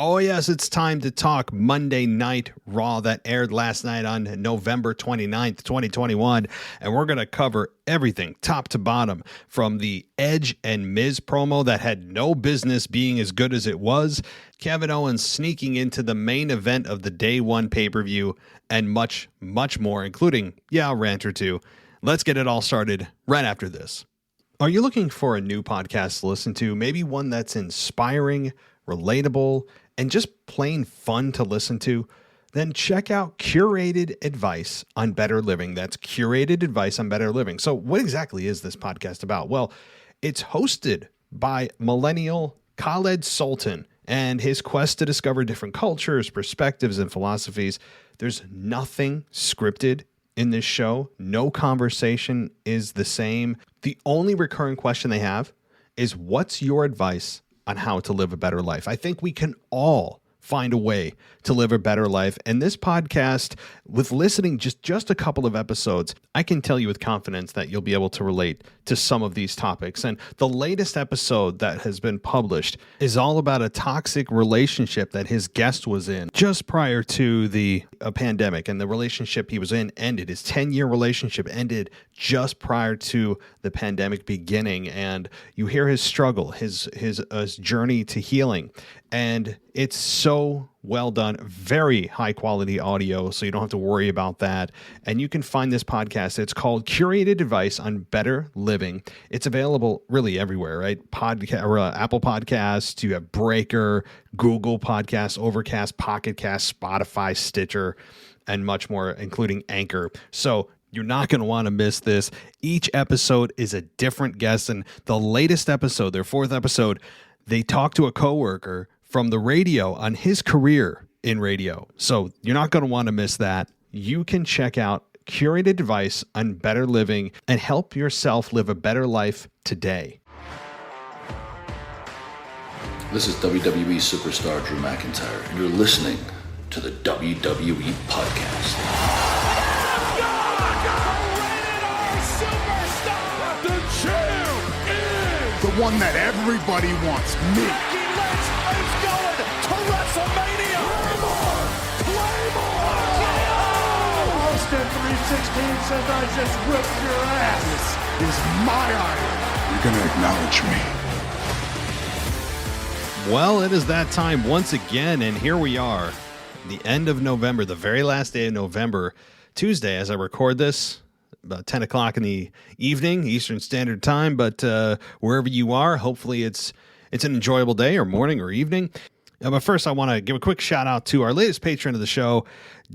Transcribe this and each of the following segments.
Oh, yes, it's time to talk Monday Night Raw that aired last night on November 29th, 2021. And we're going to cover everything top to bottom, from the Edge and Miz promo that had no business being as good as it was, Kevin Owens sneaking into the main event of the day one pay-per-view, and much, much more, including, a rant or two. Let's get it all started right after this. Are you looking for a new podcast to listen to? Maybe one that's inspiring, relatable, and just plain fun to listen to? Then check out Curated Advice on Better Living. That's Curated Advice on Better Living. So what exactly is this podcast about? Well, it's hosted by millennial Khaled Soltan and his quest to discover different cultures, perspectives, and philosophies. There's nothing scripted in this show. No conversation is the same. The only recurring question they have is, what's your advice on how to live a better life? I think we can all find a way to live a better life. And this podcast, with listening just a couple of episodes, I can tell you with confidence that you'll be able to relate to some of these topics. And the latest episode that has been published is all about a toxic relationship that his guest was in just prior to the pandemic. And the relationship he was in ended. His 10-year relationship ended just prior to the pandemic beginning. And you hear his struggle, his journey to healing. And it's so well done, very high quality audio, so you don't have to worry about that. And you can find this podcast. It's called Curated Advice on Better Living. It's available really everywhere, right? Apple Podcasts, you have Breaker, Google Podcasts, Overcast, Pocket Cast, Spotify, Stitcher, and much more, including Anchor. So you're not going to want to miss this. Each episode is a different guest. And the latest episode, their fourth episode, they talk to a coworker from the radio on his career in radio. So you're not going to want to miss that. You can check out Curated Advice on Better Living and help yourself live a better life today. This is WWE superstar Drew McIntyre, and you're listening to the WWE Podcast. The champ is the one that everybody wants, me. Is going to WrestleMania. Claymore. Austin 316 says I just whipped your ass. This is my iron. You're going to acknowledge me. Well, it is that time once again, and here we are, the end of November, the very last day of November, Tuesday, as I record this, about 10 o'clock in the evening, Eastern Standard Time. But wherever you are, hopefully it's an enjoyable day or morning or evening. But first, I want to give a quick shout out to our latest patron of the show,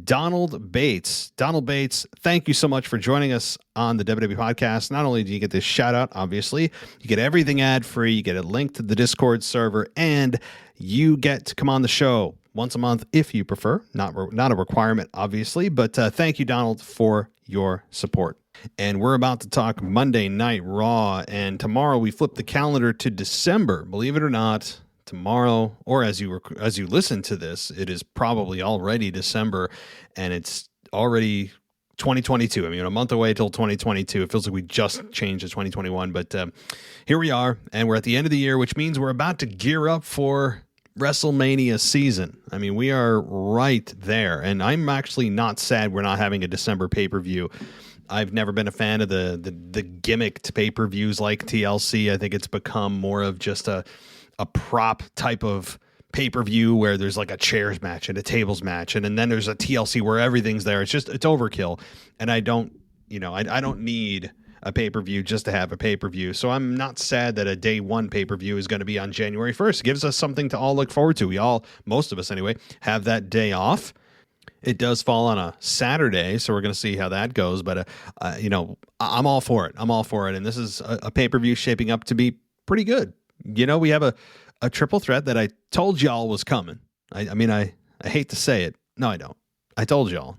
Donald Bates. Donald Bates, thank you so much for joining us on the WWE Podcast. Not only do you get this shout out, obviously, you get everything ad free, you get a link to the Discord server, and you get to come on the show once a month if you prefer. Not a requirement, obviously, but thank you, Donald, for your support. And we're about to talk Monday Night Raw, and tomorrow we flip the calendar to December. Believe it or not, tomorrow, or as you listen to this, it is probably already December, and it's already 2022. I mean, a month away till 2022. It feels like we just changed to 2021, but here we are, and we're at the end of the year, which means we're about to gear up for WrestleMania season. I mean, we are right there, and I'm actually not sad we're not having a December pay-per-view. I've never been a fan of the gimmicked pay-per-views like TLC. I think it's become more of just a prop type of pay-per-view where there's like a chairs match and a tables match, and then there's a TLC where everything's there. It's overkill, and I don't need a pay-per-view just to have a pay-per-view. So I'm not sad that a day one pay-per-view is going to be on January 1st. It gives us something to all look forward to. We all, most of us anyway, have that day off. It does fall on a Saturday, so we're going to see how that goes. But, I'm all for it. And this is a pay-per-view shaping up to be pretty good. We have a triple threat that I told y'all was coming. I hate to say it. No, I don't. I told y'all.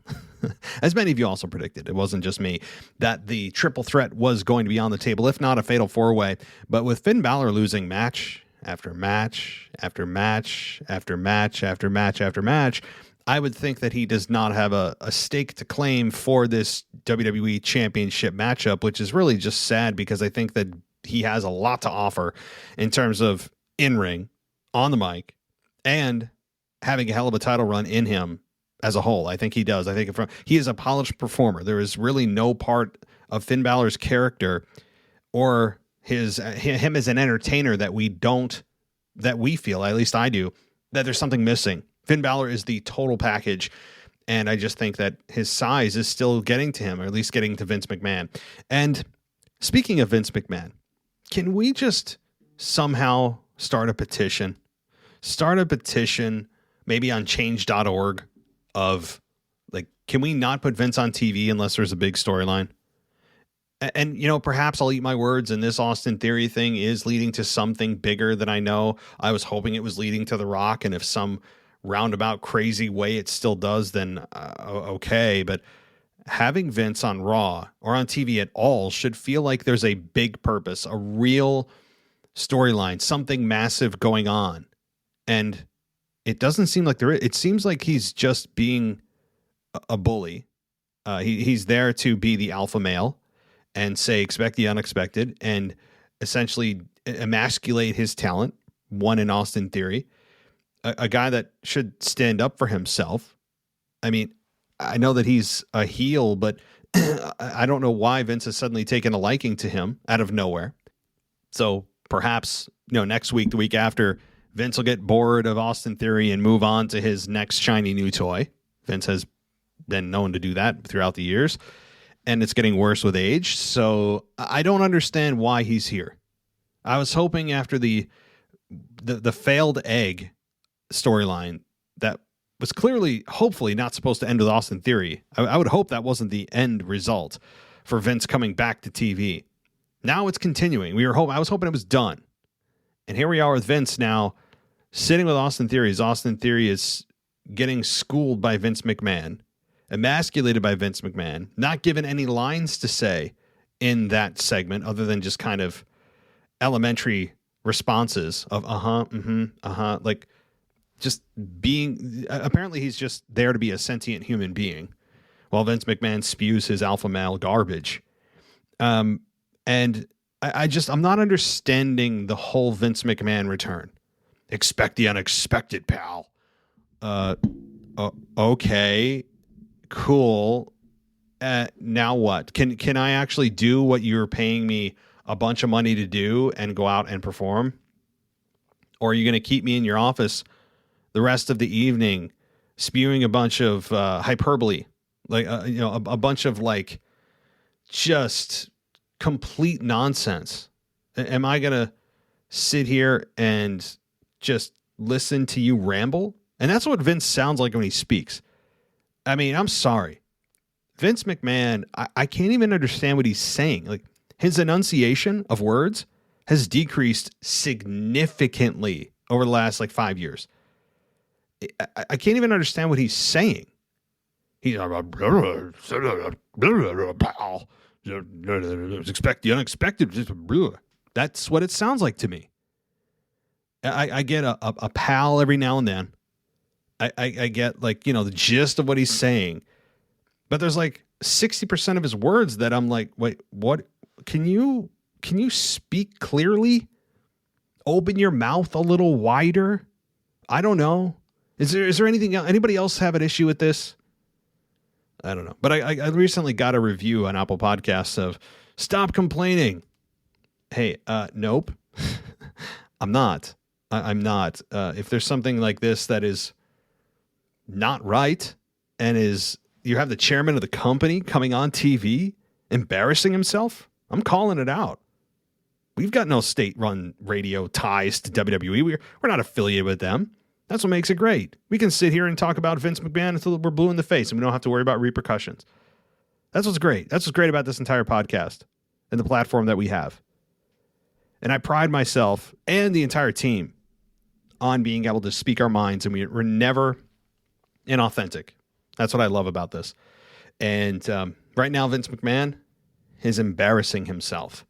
As many of you also predicted, it wasn't just me, that the triple threat was going to be on the table, if not a fatal four-way. But with Finn Balor losing match after match after match after match after match after match, I would think that he does not have a stake to claim for this WWE Championship matchup, which is really just sad because I think that he has a lot to offer in terms of in-ring, on the mic, and having a hell of a title run in him as a whole. I think he does. I think he is a polished performer. There is really no part of Finn Balor's character or him as an entertainer that we feel, at least I do, that there's something missing. Finn Balor is the total package. And I just think that his size is still getting to him, or at least getting to Vince McMahon. And speaking of Vince McMahon, can we just somehow start a petition? Start a petition, maybe on change.org, of like, can we not put Vince on TV unless there's a big storyline? And, you know, perhaps I'll eat my words, and this Austin Theory thing is leading to something bigger than I know. I was hoping it was leading to The Rock, and if some roundabout crazy way it still does, then okay. But having Vince on Raw or on TV at all should feel like there's a big purpose, a real storyline, something massive going on. And it doesn't seem like there is. It seems like he's just being a bully. He's there to be the alpha male and say, expect the unexpected, and essentially emasculate his talent, one in Austin Theory, a guy that should stand up for himself. I mean, I know that he's a heel, but I don't know why Vince has suddenly taken a liking to him out of nowhere. So perhaps, you know, next week, the week after, Vince will get bored of Austin Theory and move on to his next shiny new toy. Vince has been known to do that throughout the years, and it's getting worse with age. So I don't understand why he's here. I was hoping after the failed egg storyline that was clearly, hopefully, not supposed to end with Austin Theory. I would hope that wasn't the end result for Vince coming back to TV. Now it's continuing. I was hoping it was done. And here we are with Vince now sitting with Austin Theory, as Austin Theory is getting schooled by Vince McMahon, emasculated by Vince McMahon, not given any lines to say in that segment other than just kind of elementary responses of like just being, apparently he's just there to be a sentient human being while Vince McMahon spews his alpha male garbage. And I'm not understanding the whole Vince McMahon return. Expect the unexpected, pal. Okay, cool. Now what? Can I actually do what you're paying me a bunch of money to do and go out and perform? Or are you going to keep me in your office the rest of the evening spewing a bunch of hyperbole, like a bunch of like just complete nonsense? Am I going to sit here and just listen to you ramble? And that's what Vince sounds like when he speaks. I mean, I'm sorry. Vince McMahon, I can't even understand what he's saying. Like, his enunciation of words has decreased significantly over the last 5 years. I can't even understand what he's saying. He's expect the unexpected. That's what it sounds like to me. I get a pal every now and then. I get the gist of what he's saying, but there's 60% of his words that I'm like, wait, what? Can you speak clearly? Open your mouth a little wider. I don't know. Is there anything else? Anybody else have an issue with this? I don't know. But I recently got a review on Apple Podcasts of "Stop Complaining." Hey, nope. I'm not. I'm not. If there's something like this that is not right, and you have the chairman of the company coming on TV embarrassing himself, I'm calling it out. We've got no state-run radio ties to WWE. We're not affiliated with them. That's what makes it great. We can sit here and talk about Vince McMahon until we're blue in the face, and we don't have to worry about repercussions. That's what's great. That's what's great about this entire podcast and the platform that we have. And I pride myself and the entire team on being able to speak our minds, and we're never inauthentic. That's what I love about this. And right now, Vince McMahon is embarrassing himself.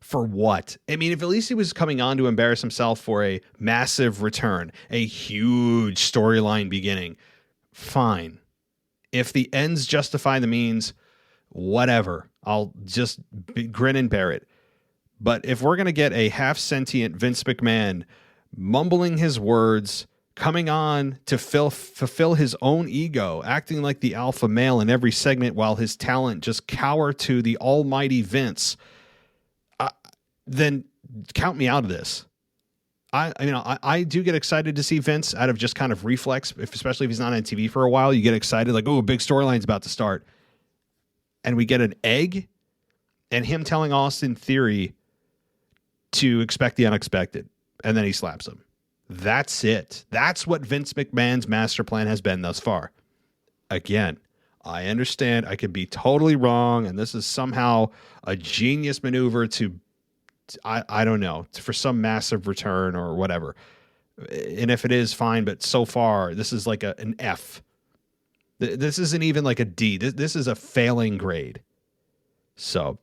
For what? I mean, if at least he was coming on to embarrass himself for a massive return, a huge storyline beginning, fine. If the ends justify the means, whatever. I'll just grin and bear it. But if we're going to get a half-sentient Vince McMahon mumbling his words, coming on to fulfill his own ego, acting like the alpha male in every segment while his talent just cower to the almighty Vince, then count me out of this. I do get excited to see Vince out of just kind of reflex, especially if he's not on TV for a while. You get excited like, oh, a big storyline's about to start. And we get an egg and him telling Austin Theory to expect the unexpected. And then he slaps him. That's it. That's what Vince McMahon's master plan has been thus far. Again, I understand I could be totally wrong, and this is somehow a genius maneuver to, I don't know, for some massive return or whatever. And if it is, fine, but so far, this is like an F. This isn't even like a D. This is a failing grade. So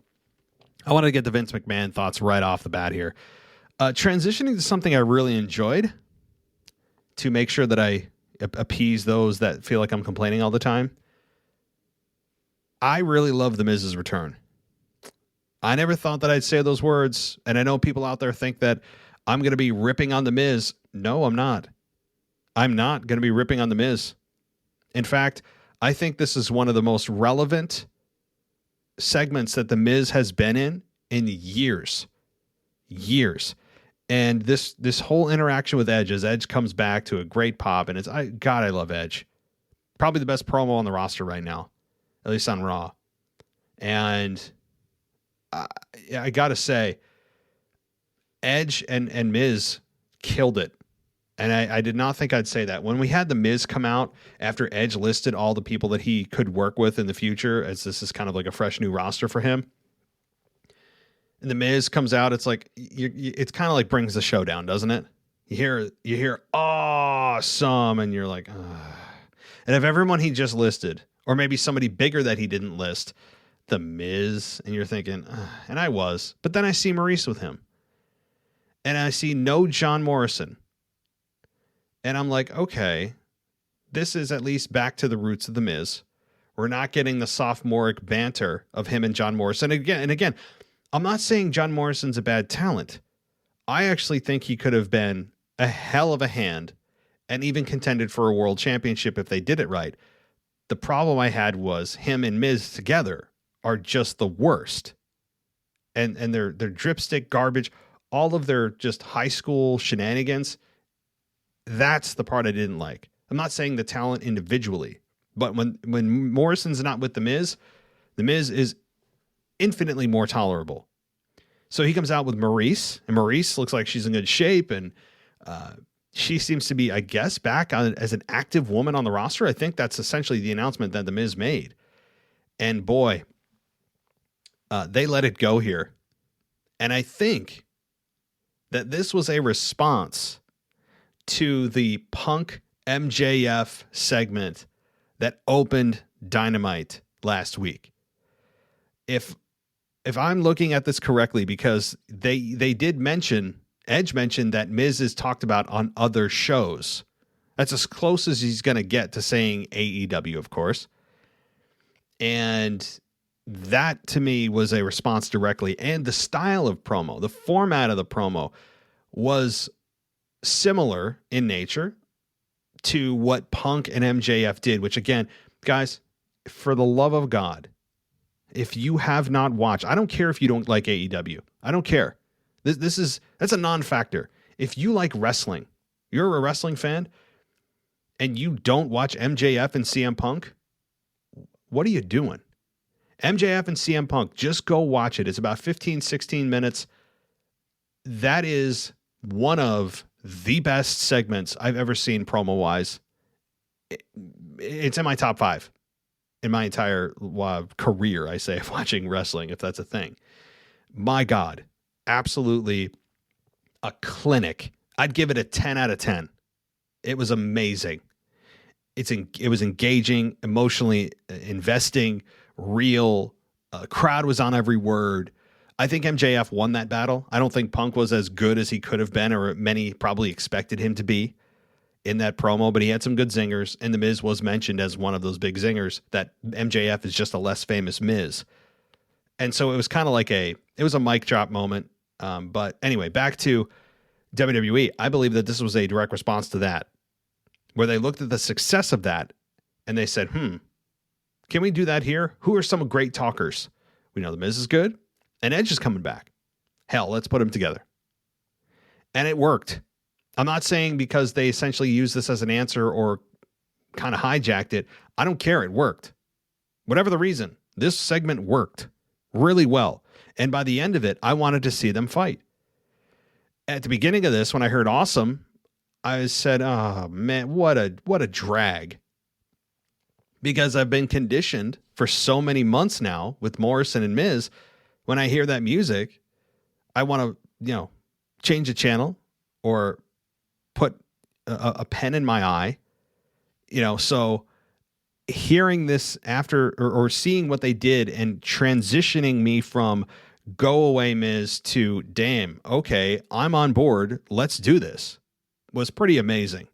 I want to get the Vince McMahon thoughts right off the bat here. Transitioning to something I really enjoyed to make sure that I appease those that feel like I'm complaining all the time. I really love The Miz's return. I never thought that I'd say those words, and I know people out there think that I'm going to be ripping on The Miz. No, I'm not. I'm not going to be ripping on The Miz. In fact, I think this is one of the most relevant segments that The Miz has been in years. And this whole interaction with Edge, as Edge comes back to a great pop, and I love Edge. Probably the best promo on the roster right now, at least on Raw. And I gotta say, Edge and Miz killed it. And I did not think I'd say that. When we had The Miz come out after Edge listed all the people that he could work with in the future, as this is kind of like a fresh new roster for him, and The Miz comes out, it's like it's kind of like brings the show down, doesn't it? You hear awesome, and you're like, ugh. And if everyone he just listed, or maybe somebody bigger that he didn't list, The Miz, and you're thinking, ugh. And I was, but then I see Maurice with him, and I see no John Morrison, and I'm like, okay, this is at least back to the roots of The Miz. We're not getting the sophomoric banter of him and John Morrison again. I'm not saying John Morrison's a bad talent. I actually think he could have been a hell of a hand and even contended for a world championship if they did it right. The problem I had was him and Miz together are just the worst. And they're dripstick garbage. All of their just high school shenanigans. That's the part I didn't like. I'm not saying the talent individually, but when Morrison's not with The Miz is infinitely more tolerable. So he comes out with Maurice, and Maurice looks like she's in good shape, and she seems to be, I guess, back as an active woman on the roster. I think that's essentially the announcement that The Miz made. And boy, they let it go here. And I think that this was a response to the Punk MJF segment that opened Dynamite last week. If I'm looking at this correctly, because they did mention, Edge mentioned that Miz is talked about on other shows. That's as close as he's going to get to saying AEW, of course. And that to me was a response directly. And the style of promo, the format of the promo was similar in nature to what Punk and MJF did, which again, guys, for the love of God, if you have not watched, I don't care if you don't like AEW. I don't care. That's a non-factor. If you like wrestling, you're a wrestling fan, and you don't watch MJF and CM Punk, what are you doing? MJF and CM Punk, just go watch it. It's about 15, 16 minutes. That is one of the best segments I've ever seen promo-wise. It's in my top 5. In my entire career, I say, of watching wrestling, if that's a thing. My God, absolutely a clinic. I'd give it a 10 out of 10. It was amazing. It was engaging, emotionally investing, real. Crowd was on every word. I think MJF won that battle. I don't think Punk was as good as he could have been, or many probably expected him to be in that promo, but he had some good zingers, and The Miz was mentioned as one of those big zingers, that MJF is just a less famous Miz. And so it was kind of like it was a mic drop moment. But anyway, back to WWE. I believe that this was a direct response to that. where they looked at the success of that and they said, can we do that here? Who are some great talkers? We know The Miz is good and Edge is coming back. Hell, let's put them together. And it worked. I'm not saying because they essentially used this as an answer or kind of hijacked it. I don't care. It worked. Whatever the reason, this segment worked really well. And by the end of it, I wanted to see them fight. At the beginning of this, when I heard awesome, I said, oh man, what a drag. Because I've been conditioned for so many months now with Morrison and Miz. When I hear that music, I want to, change the channel or put a pen in my eye, so hearing this after or seeing what they did and transitioning me from go away Miz to damn, okay, I'm on board. Let's do this was pretty amazing.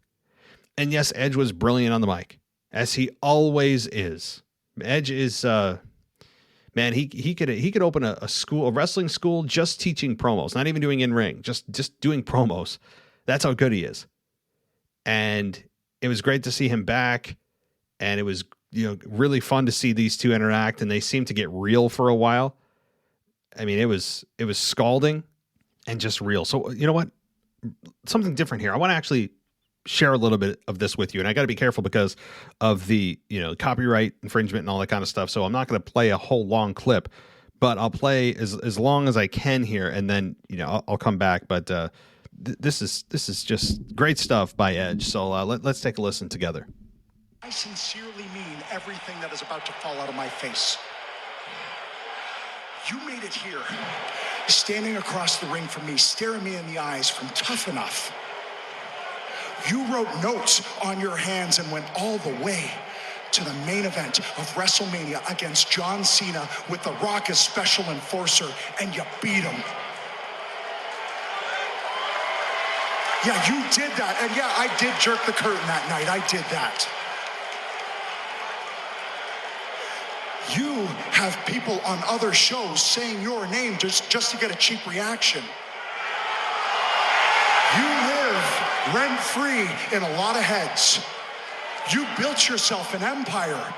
And yes, Edge was brilliant on the mic, as he always is. Edge is, man, he could open a wrestling school, just teaching promos, not even doing in ring, just doing promos. That's how good he is. And it was great to see him back. And it was, really fun to see these two interact, and they seemed to get real for a while. I mean, it was scalding and just real. So you know what? Something different here. I want to actually share a little bit of this with you. And I got to be careful because of the, copyright infringement and all that kind of stuff. So I'm not going to play a whole long clip, but I'll play as long as I can here. And then, I'll come back. But this is just great stuff by Edge. So let's take a listen together. I sincerely mean everything that is about to fall out of my face. You made it here, standing across the ring from me, staring me in the eyes from Tough Enough. You wrote notes on your hands and went all the way to the main event of WrestleMania against John Cena with The Rock as special enforcer, and you beat him. Yeah, you did that. And yeah, I did jerk the curtain that night. I did that. You have people on other shows saying your name just to get a cheap reaction. You live rent-free in a lot of heads. You built yourself an empire.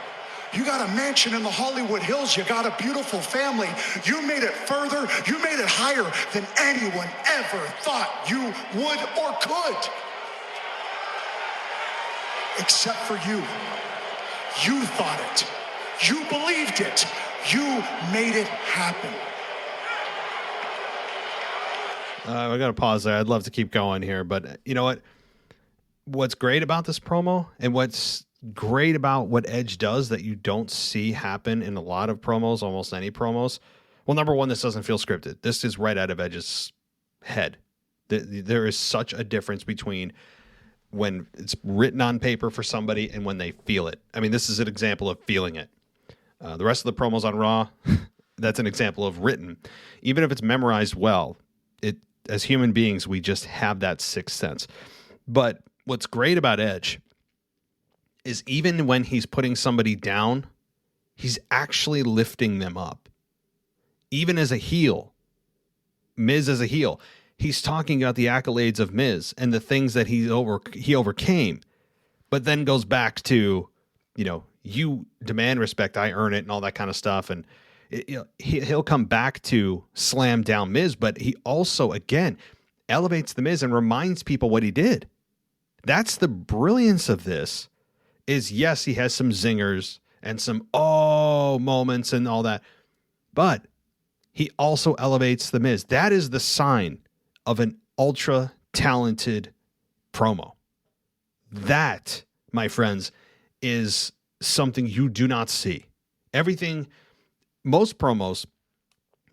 You got a mansion in the Hollywood Hills. You got a beautiful family. You made it further. You made it higher than anyone ever thought you would or could. Except for you. You thought it. You believed it. You made it happen. I got to pause there. I'd love to keep going here, but you know what? What's great about this promo and what's great about what Edge does that you don't see happen in a lot of promos, almost any promos. Well, number one, this doesn't feel scripted. This is right out of Edge's head. There is such a difference between when it's written on paper for somebody and when they feel it. I mean, this is an example of feeling it. The rest of the promos on Raw, that's an example of written. Even if it's memorized well, as human beings, we just have that sixth sense. But what's great about Edge is even when he's putting somebody down, he's actually lifting them up. Even as a heel, Miz as a heel, he's talking about the accolades of Miz and the things that he overcame, but then goes back to, you demand respect, I earn it, and all that kind of stuff. And he'll come back to slam down Miz, but he also, again, elevates the Miz and reminds people what he did. That's the brilliance of this. Is yes, he has some zingers and some moments and all that, but he also elevates the Miz. That is the sign of an ultra talented promo. That, my friends, is something you do not see. Most promos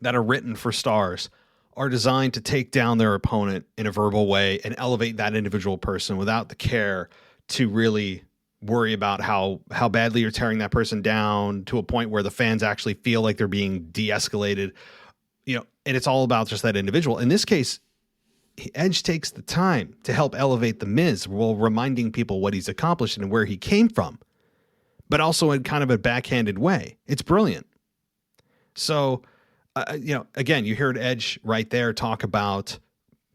that are written for stars are designed to take down their opponent in a verbal way and elevate that individual person without the care to really worry about how badly you're tearing that person down to a point where the fans actually feel like they're being de-escalated, and it's all about just that individual. In this case, Edge takes the time to help elevate the Miz while reminding people what he's accomplished and where he came from, but also in kind of a backhanded way. It's brilliant. So, again, you heard Edge right there talk about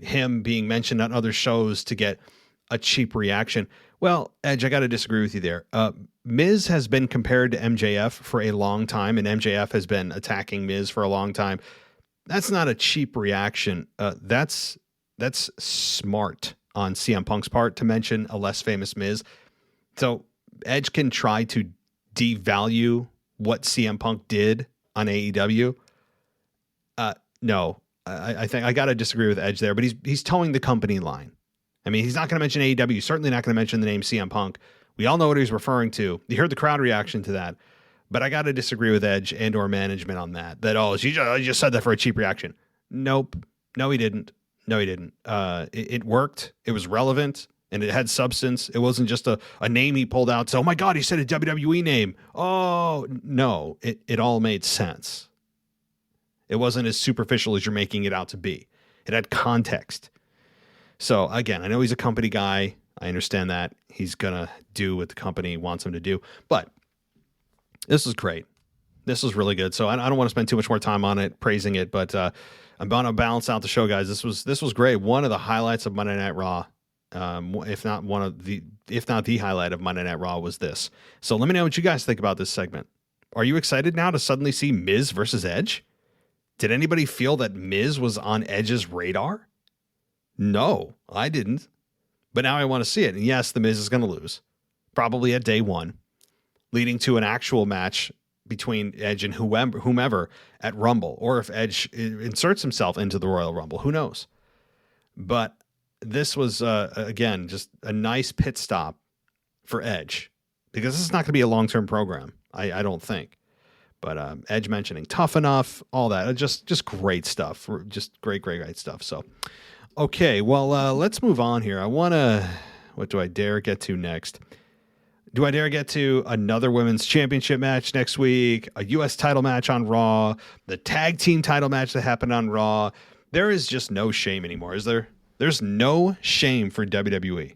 him being mentioned on other shows to get a cheap reaction. Well, Edge, I got to disagree with you there. Miz has been compared to MJF for a long time, and MJF has been attacking Miz for a long time. That's not a cheap reaction. That's smart on CM Punk's part to mention a less famous Miz. So Edge can try to devalue what CM Punk did on AEW. No, I think I got to disagree with Edge there, but he's towing the company line. I mean, he's not going to mention AEW, certainly not going to mention the name CM Punk. We all know what he's referring to. You heard the crowd reaction to that, but I got to disagree with Edge and or management on that. He just said that for a cheap reaction. Nope. No, he didn't. It worked. It was relevant and it had substance. It wasn't just a name he pulled out. So, oh my God, he said a WWE name. Oh, no, it all made sense. It wasn't as superficial as you're making it out to be. It had context. So again, I know he's a company guy. I understand that he's going to do what the company wants him to do, but this is great. This is really good. So I don't want to spend too much more time on it, praising it, but I'm going to balance out the show, guys. This was great. One of the highlights of Monday Night Raw, if not the highlight of Monday Night Raw was this. So let me know what you guys think about this segment. Are you excited now to suddenly see Miz versus Edge? Did anybody feel that Miz was on Edge's radar? No, I didn't. But now I want to see it. And yes, the Miz is going to lose, probably at day one, leading to an actual match between Edge and whomever at Rumble, or if Edge inserts himself into the Royal Rumble, who knows? But this was, again, just a nice pit stop for Edge, because this is not going to be a long-term program, I don't think. But Edge mentioning tough enough, all that, just great stuff, just great stuff. So, okay, well, let's move on here. What do I dare get to next? Do I dare get to another women's championship match next week, a U.S. title match on Raw, the tag team title match that happened on Raw? There is just no shame anymore, is there? There's no shame for WWE.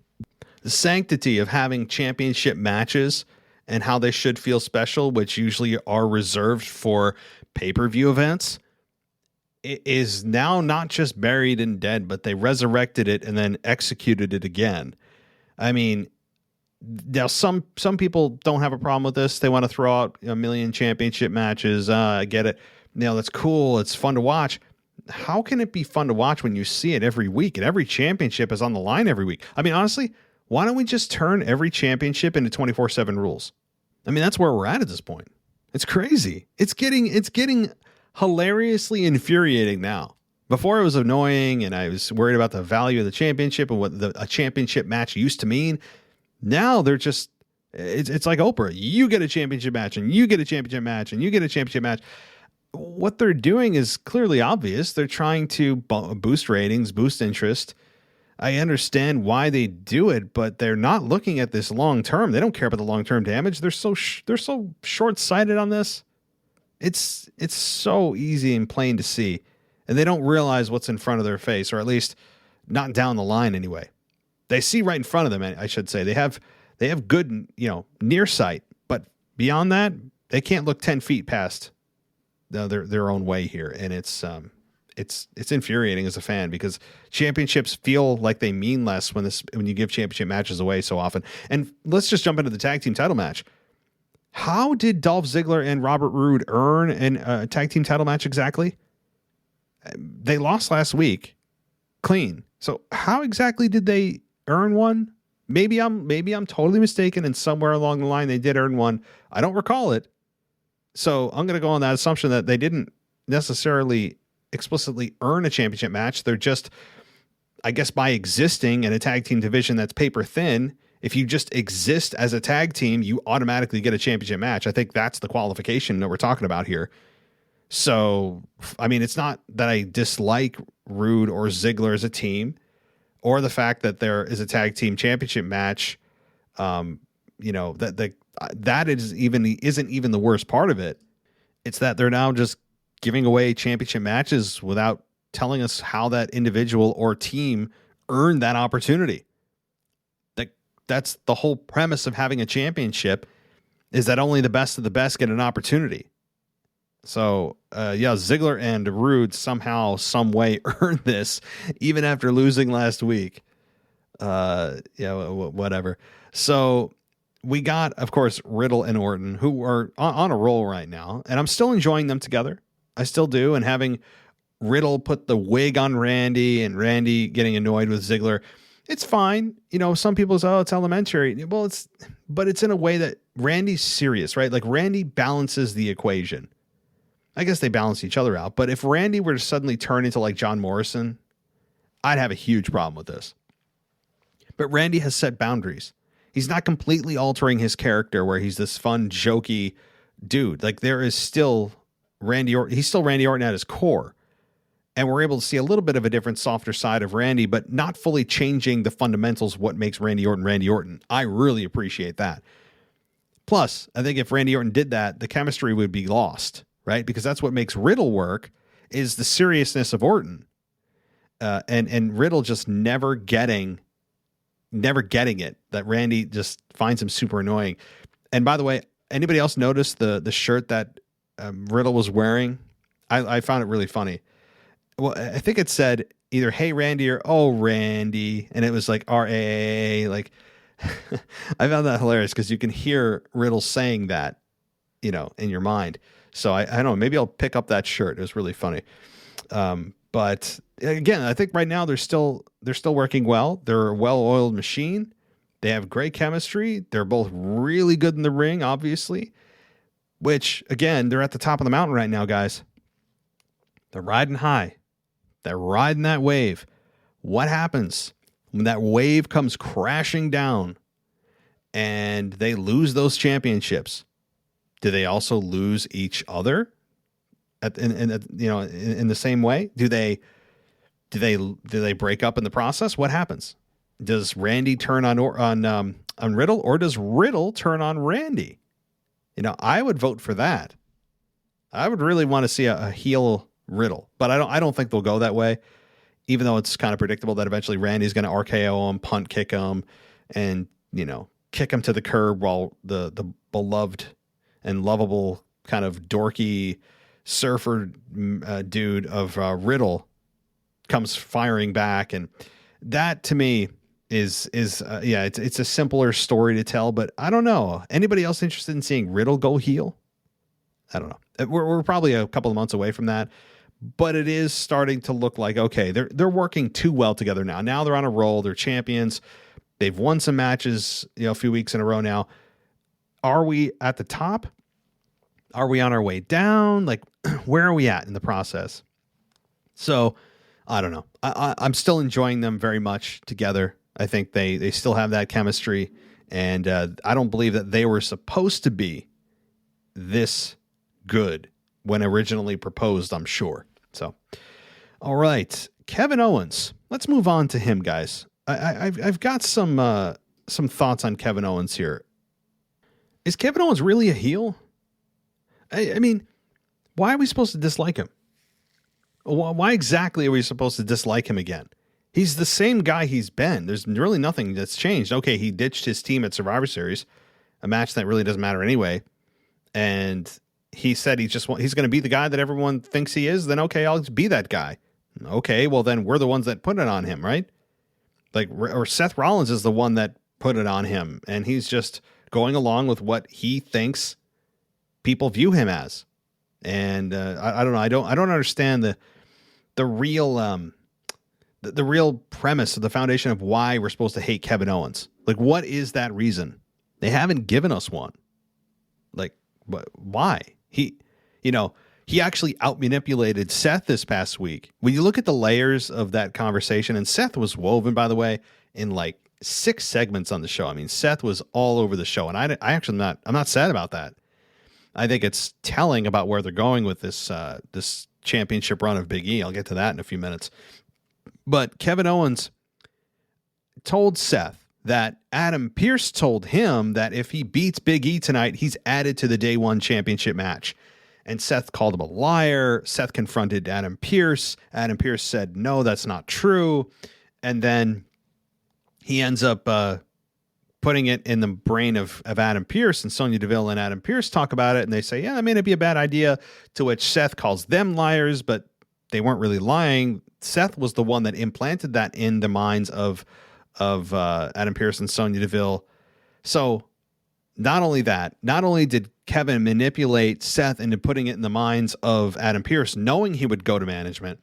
The sanctity of having championship matches and how they should feel special, which usually are reserved for pay-per-view events, it is now not just buried and dead, but they resurrected it and then executed it again. I mean, now some people don't have a problem with this. They want to throw out a million championship matches. I get it. That's cool. It's fun to watch. How can it be fun to watch when you see it every week and every championship is on the line every week? I mean, honestly, why don't we just turn every championship into 24/7 rules? I mean, that's where we're at this point. It's crazy. It's getting hilariously infuriating now. Before it was annoying and I was worried about the value of the championship and what a championship match used to mean. Now they're just, it's like Oprah. You get a championship match and you get a championship match and you get a championship match. What they're doing is clearly obvious. They're trying to boost ratings, boost interest. I understand why they do it, but they're not looking at this long term. They don't care about the long term damage. They're so short sighted on this. It's so easy and plain to see, and they don't realize what's in front of their face, or at least not down the line anyway. They see right in front of them. I should say they have good near sight, but beyond that, they can't look 10 feet past their own way here, and it's infuriating as a fan because championships feel like they mean less when you give championship matches away so often. And let's just jump into the tag team title match. How did Dolph Ziggler and Robert Roode earn a tag team title match exactly? They lost last week, clean. So how exactly did they earn one? Maybe I'm totally mistaken, and somewhere along the line they did earn one. I don't recall it. So I'm going to go on that assumption that they didn't necessarily explicitly earn a championship match. They're just, I guess, by existing in a tag team division that's paper thin, if you just exist as a tag team, you automatically get a championship match. I think that's the qualification that we're talking about here. So, I mean, it's not that I dislike Roode or Ziggler as a team, or the fact that there is a tag team championship match. That isn't even the worst part of it. It's that they're now just giving away championship matches without telling us how that individual or team earned that opportunity. That's the whole premise of having a championship, is that only the best of the best get an opportunity. So, Ziggler and Roode somehow, some way earned this, even after losing last week. Whatever. So we got, of course, Riddle and Orton, who are on a roll right now, and I'm still enjoying them together. I still do, and having Riddle put the wig on Randy and Randy getting annoyed with Ziggler, it's fine. Some people say, oh, it's elementary. Well, but it's in a way that Randy's serious, right? Like Randy balances the equation. I guess they balance each other out. But if Randy were to suddenly turn into like John Morrison, I'd have a huge problem with this. But Randy has set boundaries. He's not completely altering his character where he's this fun, jokey dude. Like there is still Randy Orton. He's still Randy Orton at his core. And we're able to see a little bit of a different, softer side of Randy, but not fully changing the fundamentals of what makes Randy Orton Randy Orton. I really appreciate that. Plus, I think if Randy Orton did that, the chemistry would be lost, right? Because that's what makes Riddle work, is the seriousness of Orton. And Riddle just never getting it, that Randy just finds him super annoying. And by the way, anybody else notice the shirt that Riddle was wearing? I found it really funny. Well, I think it said either "Hey Randy" or "Oh Randy," and it was like RAA. Like, I found that hilarious because you can hear Riddle saying that, in your mind. So I don't know. Maybe I'll pick up that shirt. It was really funny. But again, I think right now they're still working well. They're a well-oiled machine. They have great chemistry. They're both really good in the ring, obviously. Which again, they're at the top of the mountain right now, guys. They're riding high. They're riding that wave. What happens when that wave comes crashing down and they lose those championships? Do they also lose each other in the same way? Do they break up in the process? What happens? Does Randy turn on Riddle, or does Riddle turn on Randy? I would vote for that. I would really want to see a heel Riddle, but I don't think they'll go that way, even though it's kind of predictable that eventually Randy's going to RKO him, punt kick him, and kick him to the curb while the beloved and lovable kind of dorky surfer dude of Riddle comes firing back. And that to me is it's a simpler story to tell, but I don't know. Anybody else interested in seeing Riddle go heel? I don't know. We're probably a couple of months away from that, but it is starting to look like, okay, they're working too well together now. Now they're on a roll. They're champions. They've won some matches, a few weeks in a row now. Are we at the top? Are we on our way down? Like, where are we at in the process? So I don't know. I'm still enjoying them very much together. I think they still have that chemistry, and I don't believe that they were supposed to be this good when originally proposed, I'm sure. So, all right, Kevin Owens. Let's move on to him, guys. I've got some thoughts on Kevin Owens here. Is Kevin Owens really a heel? I mean, why are we supposed to dislike him? Why exactly are we supposed to dislike him again? He's the same guy he's been. There's really nothing that's changed. Okay, he ditched his team at Survivor Series, a match that really doesn't matter anyway. And he said he's going to be the guy that everyone thinks he is. Then, okay, I'll just be that guy. Okay, well, then we're the ones that put it on him, right? Or Seth Rollins is the one that put it on him. And he's just going along with what he thinks people view him as. And I don't know. I don't understand the real premise of the foundation of why we're supposed to hate Kevin Owens. Like, what is that reason? They haven't given us one. Like, why? He actually outmanipulated Seth this past week. When you look at the layers of that conversation, and Seth was woven, by the way, in like 6 segments on the show. I mean, Seth was all over the show, and I'm not sad about that. I think it's telling about where they're going with this championship run of Big E. I'll get to that in a few minutes. But Kevin Owens told Seth that Adam Pearce told him that if he beats Big E tonight, he's added to the Day 1 championship match. And Seth called him a liar. Seth confronted Adam Pearce. Adam Pearce said, no, that's not true. And then he ends up putting it in the brain of Adam Pearce, and Sonya Deville and Adam Pearce talk about it, and they say, yeah, that may not be a bad idea, to which Seth calls them liars, but they weren't really lying. Seth was the one that implanted that in the minds of of Adam Pearce and Sonya Deville. So not only did Kevin manipulate Seth into putting it in the minds of Adam Pearce, knowing he would go to management,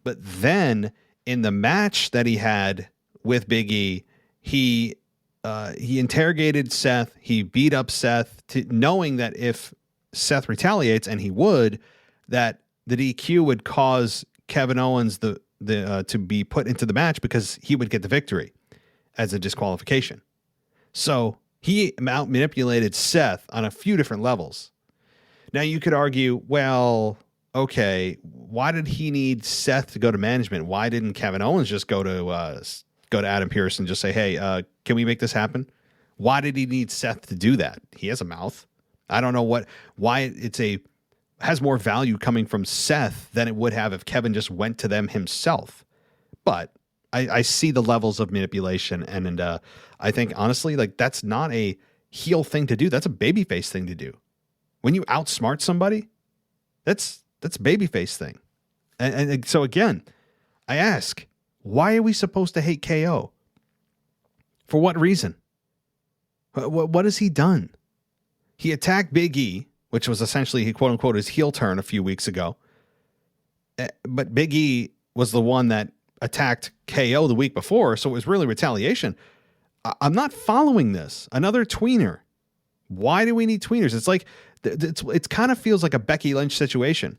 but then in the match that he had with Big E, he interrogated Seth. He beat up Seth, knowing that if Seth retaliates, and he would, that the DQ would cause Kevin Owens to be put into the match because he would get the victory as a disqualification. So he out manipulated Seth on a few different levels. Now you could argue, well, okay, why did he need Seth to go to management? Why didn't Kevin Owens just go to Adam Pearce and just say, hey, can we make this happen? Why did he need Seth to do that? He has a mouth. I don't know why has more value coming from Seth than it would have if Kevin just went to them himself. But I see the levels of manipulation, and I think honestly, like, that's not a heel thing to do. That's a babyface thing to do. When you outsmart somebody, that's a babyface thing. And so again, I ask, why are we supposed to hate KO? For what reason? What has he done? He attacked Big E, which was essentially, quote unquote, his heel turn a few weeks ago. But Big E was the one that attacked KO the week before, so it was really retaliation. I'm not following this. Another tweener. Why do we need tweeners? It's like, it kind of feels like a Becky Lynch situation.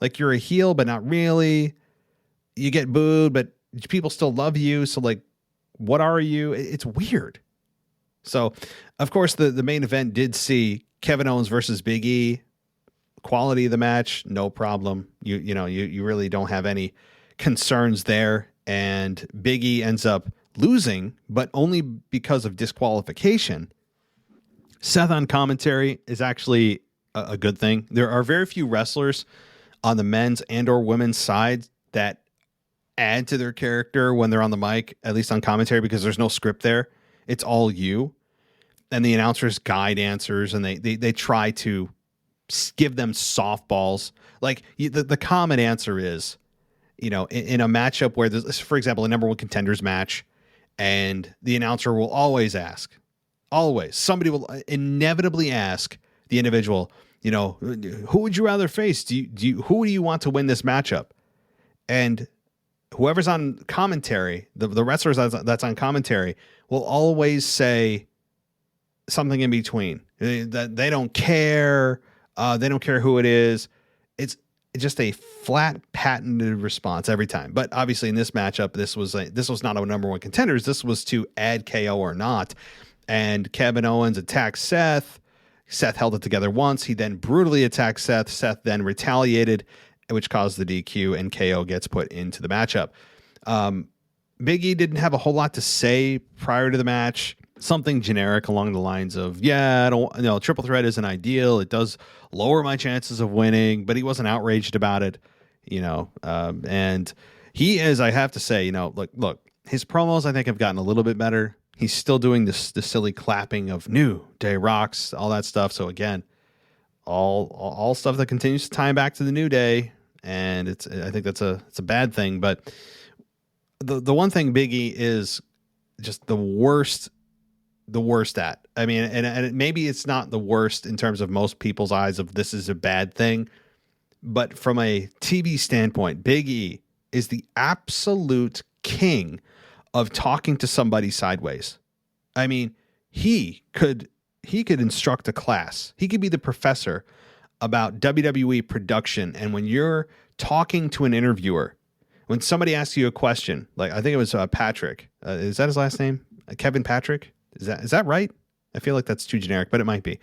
Like, you're a heel, but not really. You get booed, but people still love you. So, like, what are you? It's weird. So, of course, the main event did see Kevin Owens versus Big E. Quality of the match, no problem. You really don't have any concerns there. And Big E ends up losing, but only because of disqualification. Seth on commentary is actually a good thing. There are very few wrestlers on the men's and or women's side that add to their character when they're on the mic, at least on commentary, because there's no script there. It's all you. And the announcers guide answers, and they try to give them softballs. Like, the common answer is, in a matchup where there's, for example, a number one contenders match, and the announcer will somebody will inevitably ask the individual, who would you rather face? Who do you want to win this matchup? And whoever's on commentary, the wrestlers that's on commentary will always say something in between. That they don't care. They don't care who it is. It's just a flat, patented response every time. But obviously, in this matchup, this was not a number one contenders. This was to add KO or not. And Kevin Owens attacked Seth. Seth held it together once. He then brutally attacked Seth. Seth then retaliated, which caused the DQ, and KO gets put into the matchup. Big E didn't have a whole lot to say prior to the match. Something generic along the lines of, triple threat isn't ideal. It does lower my chances of winning, but he wasn't outraged about it, and he is, I have to say, look, his promos, I think, have gotten a little bit better. He's still doing the silly clapping of New Day Rocks, all that stuff. So again, all stuff that continues to tie him back to the New Day. And I think it's a bad thing, but the one thing Big E is just the worst at. I mean, and maybe it's not the worst in terms of most people's eyes of this is a bad thing, but from a TV standpoint, Big E is the absolute king of talking to somebody sideways. I mean, he could instruct a class. He could be the professor about WWE production. And when you're talking to an interviewer, when somebody asks you a question, like I think it was Patrick, is that his last name? Kevin Patrick? Is that right? I feel like that's too generic, but it might be.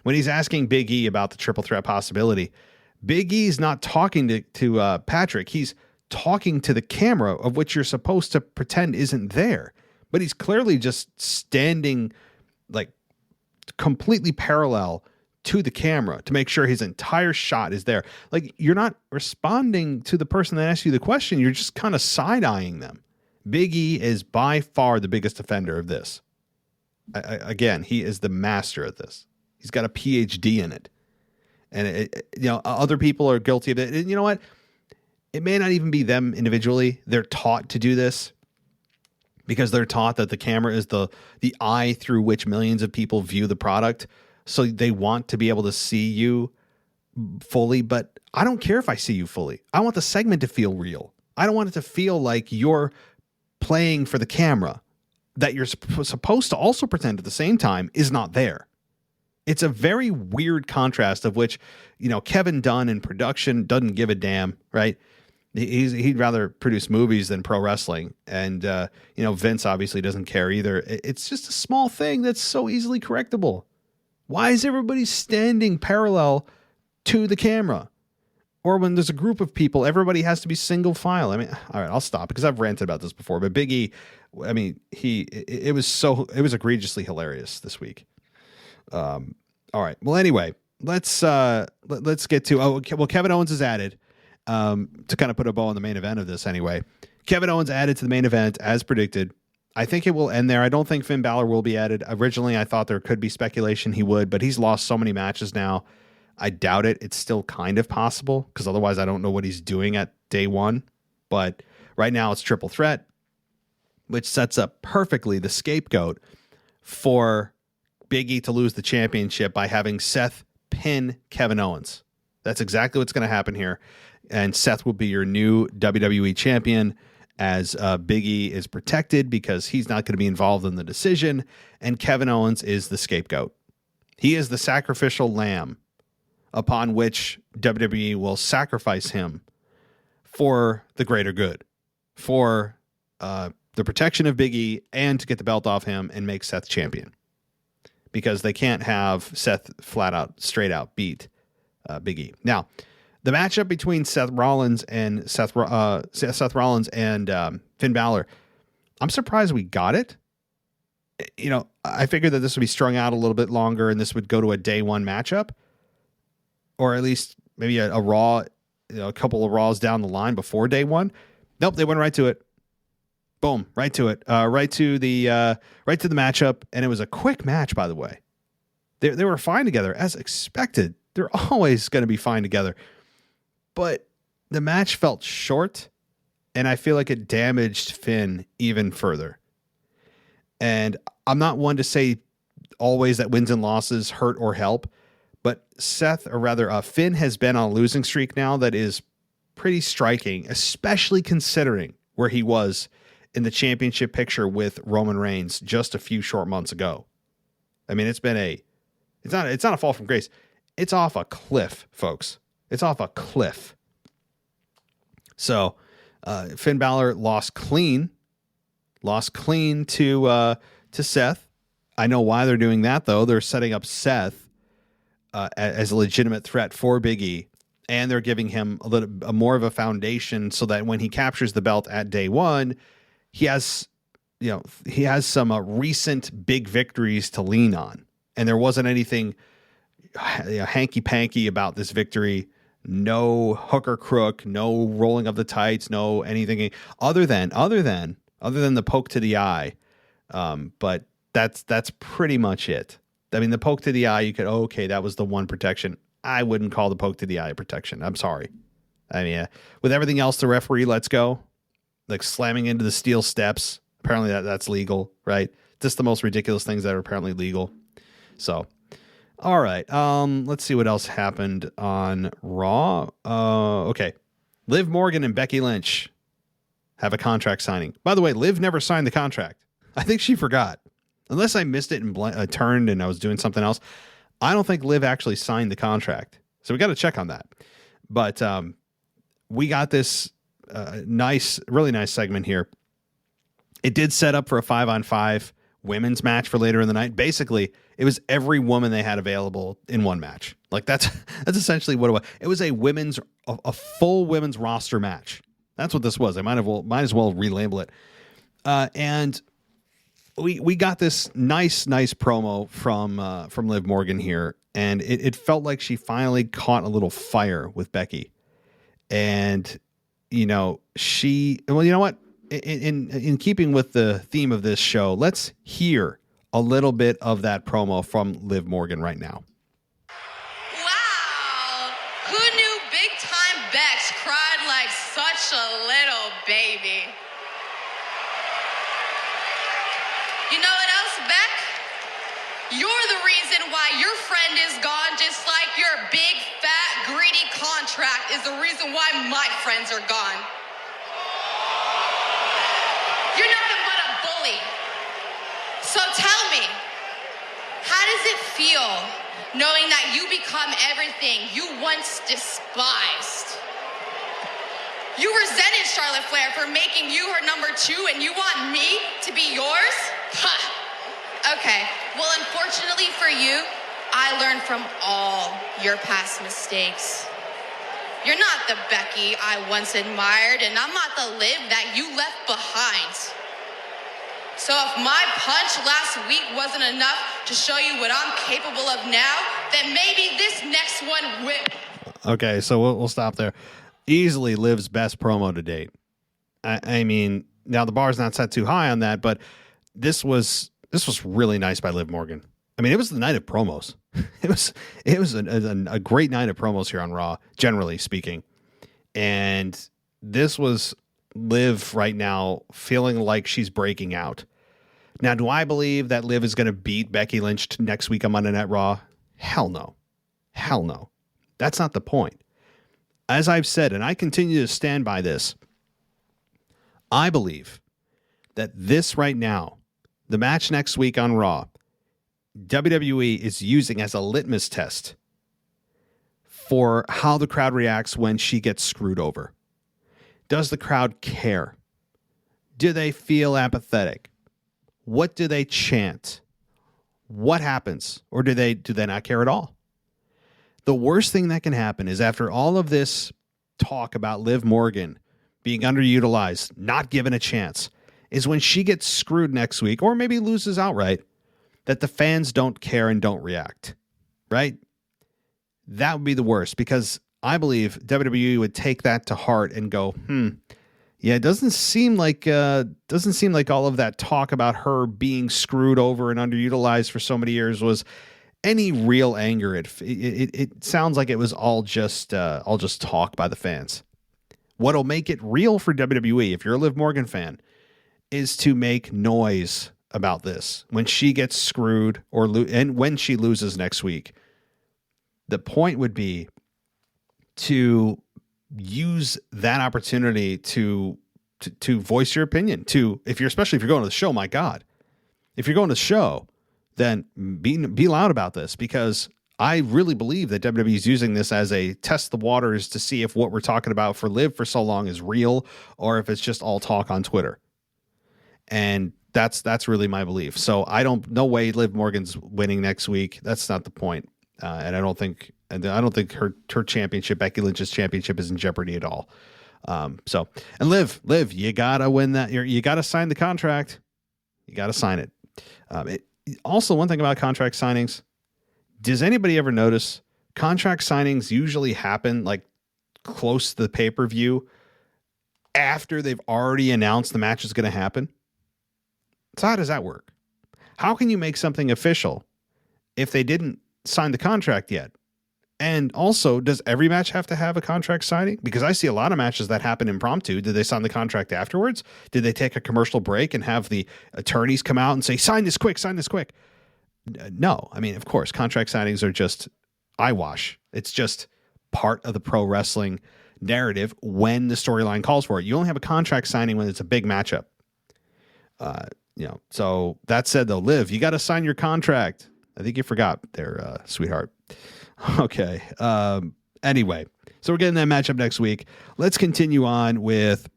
When he's asking Big E about the triple threat possibility, Big E's not talking to Patrick. He's talking to the camera, of which you're supposed to pretend isn't there. But he's clearly just standing like completely parallel to the camera to make sure his entire shot is there. Like, you're not responding to the person that asked you the question. You're just kind of side-eyeing them. Big E is by far the biggest offender of this. Again, he is the master at this. He's got a PhD in it. And, other people are guilty of it. And you know what? It may not even be them individually. They're taught to do this. because they're taught that the camera is the eye through which millions of people view the product. So they want to be able to see you fully, but I don't care if I see you fully. I want the segment to feel real. I don't want it to feel like you're playing for the camera that you're supposed to also pretend at the same time is not there. It's a very weird contrast of which, Kevin Dunn in production doesn't give a damn, right? He'd rather produce movies than pro wrestling. And, Vince obviously doesn't care either. It's just a small thing that's so easily correctable. Why is everybody standing parallel to the camera? Or when there's a group of people, everybody has to be single file. I mean, all right, I'll stop because I've ranted about this before. But Big E, I mean, it was egregiously hilarious this week. All right. Well, anyway, let's get to Kevin Owens is added to kind of put a bow on the main event of this. Anyway, Kevin Owens added to the main event as predicted. I think it will end there. I don't think Finn Balor will be added. Originally, I thought there could be speculation he would, but he's lost so many matches now. I doubt it. It's still kind of possible because otherwise I don't know what he's doing at day one. But right now it's triple threat, which sets up perfectly the scapegoat for Big E to lose the championship by having Seth pin Kevin Owens. That's exactly what's going to happen here. And Seth will be your new WWE champion as Big E is protected because he's not going to be involved in the decision. And Kevin Owens is the scapegoat. He is the sacrificial lamb upon which WWE will sacrifice him for the greater good, for the protection of Big E and to get the belt off him and make Seth champion. Because they can't have Seth straight out beat Big E. Now, the matchup between Seth Rollins and Finn Balor, I'm surprised we got it. I figured that this would be strung out a little bit longer and this would go to a day one matchup. Or at least maybe a Raw, a couple of Raws down the line before day one. Nope, they went right to it. Boom, right to it. Right to the matchup, and it was a quick match, by the way. They were fine together, as expected. They're always going to be fine together. But the match felt short, and I feel like it damaged Finn even further. And I'm not one to say always that wins and losses hurt or help, but Finn has been on a losing streak now that is pretty striking, especially considering where he was in the championship picture with Roman Reigns just a few short months ago. I mean, it's not a fall from grace. It's off a cliff, folks. It's off a cliff. So Finn Balor lost clean to Seth. I know why they're doing that, though. They're setting up Seth as a legitimate threat for Big E, and they're giving him a more of a foundation so that when he captures the belt at day one, he has some recent big victories to lean on, and there wasn't anything hanky panky about this victory. No hook or crook, no rolling of the tights, no anything other than the poke to the eye. But that's pretty much it. I mean, the poke to the eye, you could, okay, that was the one protection. I wouldn't call the poke to the eye protection. I'm sorry. I mean, with everything else, the referee lets go, like slamming into the steel steps. Apparently that's legal, right? Just the most ridiculous things that are apparently legal. So, all right. Let's see what else happened on Raw. Okay. Liv Morgan and Becky Lynch have a contract signing. By the way, Liv never signed the contract. I think she forgot. Unless I missed it and turned and I was doing something else. I don't think Liv actually signed the contract. So we got to check on that. But we got this really nice segment here. It did set up for a 5-on-5 women's match for later in the night. Basically, it was every woman they had available in one match. Like that's essentially what it was. It was a full women's roster match. That's what this was. I might as well relabel it. And we got this nice promo from Liv Morgan here, and it felt like she finally caught a little fire with Becky. And you know what? In keeping with the theme of this show, let's hear a little bit of that promo from Liv Morgan right now. Wow, who knew big time Bex cried like such a little baby? You're the reason why your friend is gone, just like your big, fat, greedy contract is the reason why my friends are gone. You're nothing but a bully. So tell me, how does it feel knowing that you become everything you once despised? You resented Charlotte Flair for making you her number 2, and you want me to be yours? Huh. Okay, well, unfortunately for you, I learned from all your past mistakes. You're not the Becky I once admired, and I'm not the Liv that you left behind. So if my punch last week wasn't enough to show you what I'm capable of now, then maybe this next one will. Okay, so we'll stop there. Easily Liv's best promo to date. I mean, now the bar's not set too high on that, but this was really nice by Liv Morgan. I mean, it was the night of promos. It was a great night of promos here on Raw, generally speaking. And this was Liv right now feeling like she's breaking out. Now, do I believe that Liv is going to beat Becky Lynch next week on Monday Night Raw? Hell no. Hell no. That's not the point. As I've said, and I continue to stand by this, I believe that this right now, the match next week on Raw, WWE is using as a litmus test for how the crowd reacts when she gets screwed over. Does the crowd care? Do they feel apathetic? What do they chant? What happens? Or do they not care at all? The worst thing that can happen is after all of this talk about Liv Morgan being underutilized, not given a chance, is when she gets screwed next week or maybe loses outright, that the fans don't care and don't react, right? That would be the worst, because I believe WWE would take that to heart and go, yeah, it doesn't seem like all of that talk about her being screwed over and underutilized for so many years was any real anger. It sounds like it was all just talk by the fans. What'll make it real for WWE, if you're a Liv Morgan fan, is to make noise about this when she gets screwed and when she loses next week. The point would be to use that opportunity to voice your opinion. Especially if you're going to the show, my God, if you're going to the show, then be loud about this, because I really believe that WWE is using this as a test the waters to see if what we're talking about for Liv for so long is real or if it's just all talk on Twitter. And that's really my belief. So no way Liv Morgan's winning next week. That's not the point. And I don't think her championship, Becky Lynch's championship, is in jeopardy at all. And Liv, you gotta win that. You gotta sign the contract. You gotta sign it. Also, one thing about contract signings, does anybody ever notice contract signings usually happen like close to the pay-per-view after they've already announced the match is going to happen? So how does that work? How can you make something official if they didn't sign the contract yet? And also, does every match have to have a contract signing? Because I see a lot of matches that happen impromptu. Did they sign the contract afterwards? Did they take a commercial break and have the attorneys come out and say, sign this quick, sign this quick? No. I mean, of course, contract signings are just eyewash. It's just part of the pro wrestling narrative when the storyline calls for it. You only have a contract signing when it's a big matchup. So that said, though, Liv, you got to sign your contract. I think you forgot there, sweetheart. Okay. Anyway, so we're getting that matchup next week. Let's continue on with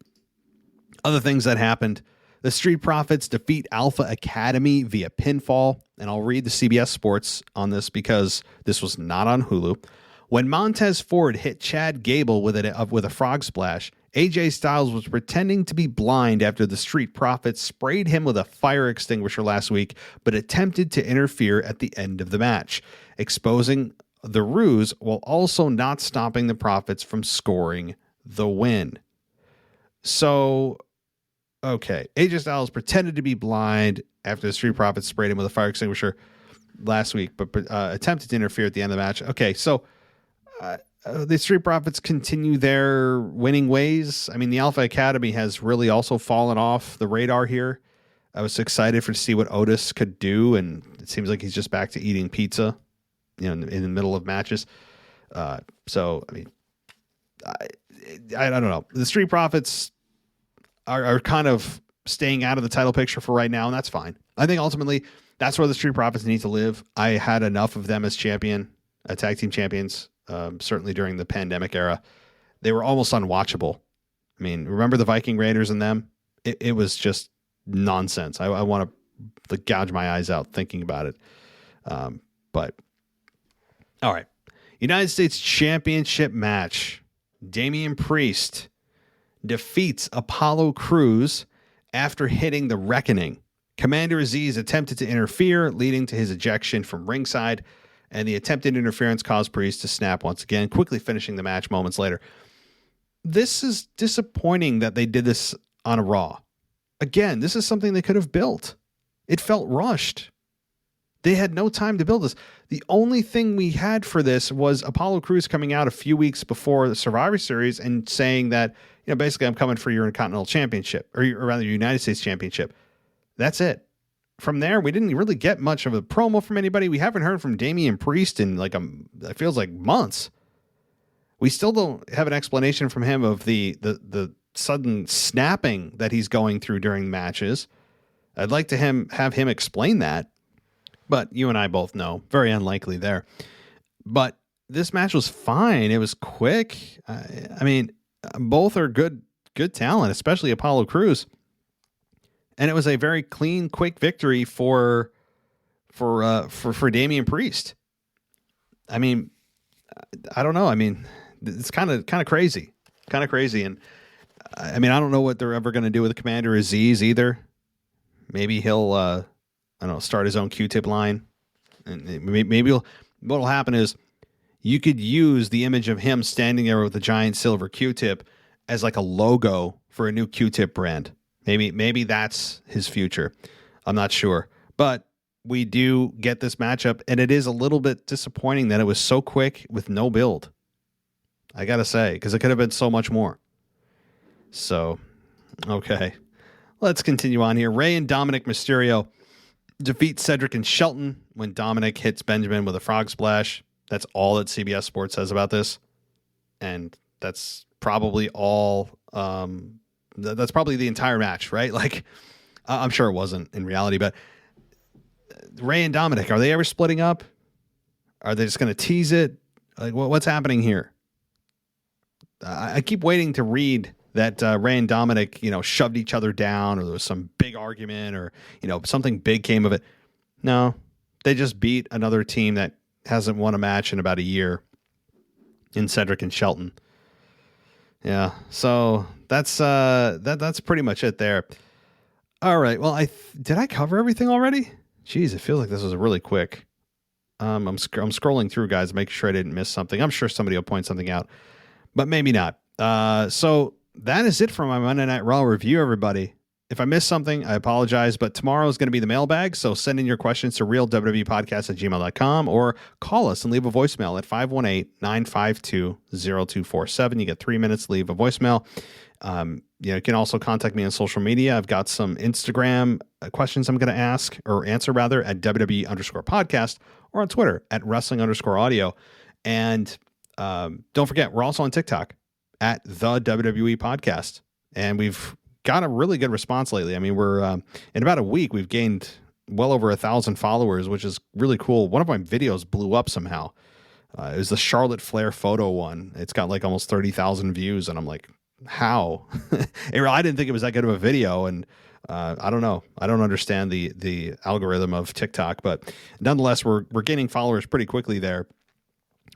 other things that happened. The Street Profits defeat Alpha Academy via pinfall. And I'll read the CBS Sports on this because this was not on Hulu. When Montez Ford hit Chad Gable with a frog splash, AJ Styles was pretending to be blind after the Street Profits sprayed him with a fire extinguisher last week, but attempted to interfere at the end of the match, exposing the ruse while also not stopping the Profits from scoring the win. So, okay, AJ Styles pretended to be blind after the Street Profits sprayed him with a fire extinguisher last week, but attempted to interfere at the end of the match. Okay, so the Street Profits continue their winning ways. I mean, the Alpha Academy has really also fallen off the radar here. I was excited to see what Otis could do, and it seems like he's just back to eating pizza, in the middle of matches. So, I mean, I don't know. The Street Profits are kind of staying out of the title picture for right now, and that's fine. I think ultimately that's where the Street Profits need to live. I had enough of them as tag team champions, certainly during the pandemic era. They were almost unwatchable. I mean, remember the Viking Raiders and them? It was just nonsense. I want to gouge my eyes out thinking about it. But all right. United States Championship match. Damian Priest defeats Apollo Crews after hitting the Reckoning. Commander Aziz attempted to interfere, leading to his ejection from ringside, and the attempted interference caused Priest to snap once again, quickly finishing the match moments later. This is disappointing that they did this on a Raw. Again, this is something they could have built. It felt rushed. They had no time to build this. The only thing we had for this was Apollo Crews coming out a few weeks before the Survivor Series and saying that, basically I'm coming for your Intercontinental Championship, or rather United States Championship. That's it. From there, we didn't really get much of a promo from anybody. We haven't heard from Damian Priest in it feels like months. We still don't have an explanation from him of the sudden snapping that he's going through during matches. I'd like to have him explain that. But you and I both know, very unlikely there. But this match was fine. It was quick. I mean, both are good talent, especially Apollo Crews. And it was a very clean, quick victory for Damian Priest. I mean, I don't know. I mean, it's kind of crazy, And I mean, I don't know what they're ever going to do with Commander Aziz either. Maybe he'll, start his own Q-tip line. And maybe what'll happen is you could use the image of him standing there with a giant silver Q-tip as like a logo for a new Q-tip brand. Maybe that's his future. I'm not sure. But we do get this matchup, and it is a little bit disappointing that it was so quick with no build. I got to say, because it could have been so much more. So, okay. Let's continue on here. Rey and Dominic Mysterio defeat Cedric and Shelton when Dominic hits Benjamin with a frog splash. That's all that CBS Sports says about this. And that's probably all... that's probably the entire match, right? Like, I'm sure it wasn't in reality, but Rey and Dominic, are they ever splitting up? Are they just going to tease it? Like, what's happening here? I keep waiting to read that Rey and Dominic, shoved each other down, or there was some big argument, or, something big came of it. No, they just beat another team that hasn't won a match in about a year in Cedric and Shelton. Yeah, so that's pretty much it there. All right, well, did I cover everything already? Jeez, it feels like this was really quick. I'm scrolling through, guys, making sure I didn't miss something. I'm sure somebody will point something out, but maybe not. So that is it for my Monday Night Raw review, everybody. If I missed something, I apologize, but tomorrow is going to be the mailbag, so send in your questions to realwwepodcast@gmail.com or call us and leave a voicemail at 518-952-0247. You get 3 minutes, leave a voicemail. You can also contact me on social media. I've got some Instagram questions I'm going to answer at WWE_podcast, or on Twitter at wrestling_audio. And don't forget, we're also on TikTok at the WWE Podcast. And we've got a really good response lately. I mean, we're in about a week, we've gained well over 1,000 followers, which is really cool. One of my videos blew up somehow. It was the Charlotte Flair photo one. It's got like almost 30,000 views, and I'm like, how? I didn't think it was that good of a video, and I don't know. I don't understand the algorithm of TikTok, but nonetheless, we're gaining followers pretty quickly there.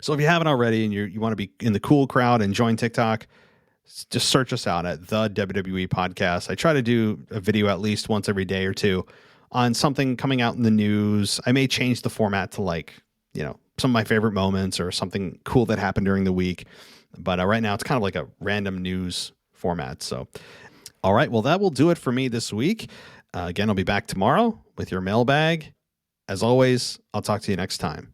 So if you haven't already and you want to be in the cool crowd and join TikTok, just search us out at the WWE Podcast. I try to do a video at least once every day or two on something coming out in the news. I may change the format to some of my favorite moments or something cool that happened during the week. But right now it's kind of like a random news format. So, all right, well, that will do it for me this week. Again, I'll be back tomorrow with your mailbag. As always, I'll talk to you next time.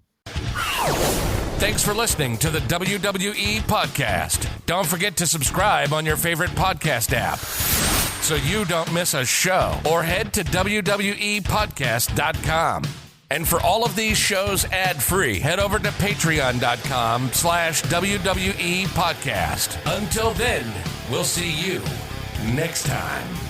Thanks for listening to the WWE Podcast. Don't forget to subscribe on your favorite podcast app. so you don't miss a show, or head to WWEpodcast.com. And for all of these shows ad-free, head over to patreon.com/WWE Podcast. Until then, we'll see you next time.